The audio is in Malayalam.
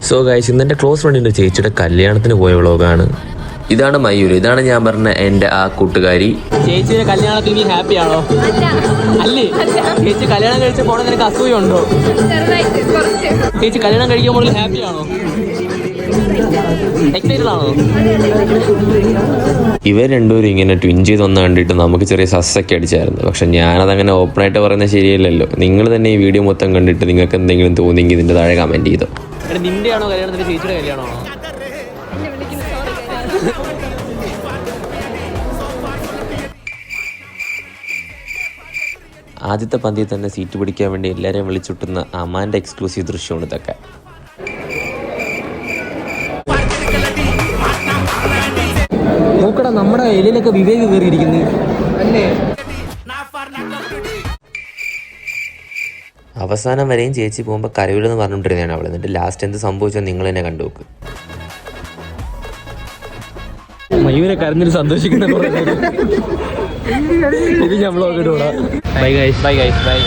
സോ ഗൈസ്, ഇന്നെൻ്റെ ക്ലോസ് ഫ്രണ്ടിൻ്റെ ചേച്ചിയുടെ കല്യാണത്തിന് പോയ വ്ളോഗാണ്. ഇതാണ് മയൂര്, ഇതാണ് ഞാൻ പറഞ്ഞ എൻ്റെ ആ കൂട്ടുകാരി. ചേച്ചിയുടെ കല്യാണത്തിന് നീ ഹാപ്പി ആണോ? അല്ലേ? ചേച്ചി കല്യാണം കഴിച്ച പോണ നിനക്ക് അസൂയുണ്ടോ? ചേച്ചി കല്യാണം കഴിക്കുമ്പോൾ ഹാപ്പി ആണോ? എക്സൈറ്റഡ് ആണോ? ഇവർ രണ്ടുപേരും ഇങ്ങനെ ട്വിൻ ചെയ്തൊന്ന് കണ്ടിട്ട് നമുക്ക് ചെറിയ സസ്സൊക്കെ അടിച്ചായിരുന്നു. പക്ഷെ ഞാനതങ്ങനെ ഓപ്പണായിട്ട് പറയുന്നത് ശരിയല്ലല്ലോ. നിങ്ങൾ തന്നെ ഈ വീഡിയോ മൊത്തം കണ്ടിട്ട് നിങ്ങൾക്ക് എന്തെങ്കിലും തോന്നിയെങ്കിൽ ഇതിൻ്റെ താഴെ കമൻറ്റ് ചെയ്തോ. നിന്റെ ആണോ കല്യാണം, നിന്റെ ചേച്ചിയുടെ കല്യാണമാണോ? ആദ്യത്തെ പന്തിയിൽ തന്നെ സീറ്റ് പിടിക്കാൻ വേണ്ടി എല്ലാവരെയും വിളിച്ചുട്ടുന്ന അമാൻ്റെ എക്സ്ക്ലൂസീവ് ദൃശ്യമാണ് ഇതൊക്കെ. നോക്കടാ, നമ്മുടെ എലിയിലൊക്കെ വിവേക് കയറിയിരിക്കുന്നു അല്ലേ? അവസാനം വരെയും ചേച്ചി പോകുമ്പോൾ കരവിലെന്ന് പറഞ്ഞുകൊണ്ടിരുന്നതാണ് അവൾ. എന്നിട്ട് ലാസ്റ്റ് എന്ത് സംഭവിച്ചാൽ നിങ്ങൾ തന്നെ കണ്ടുനോക്ക്. മയൂരെ കരഞ്ഞിട്ട് സന്തോഷിക്കുന്ന ഇത് നമ്മളൊക്കെ. Bye guys, bye guys, by.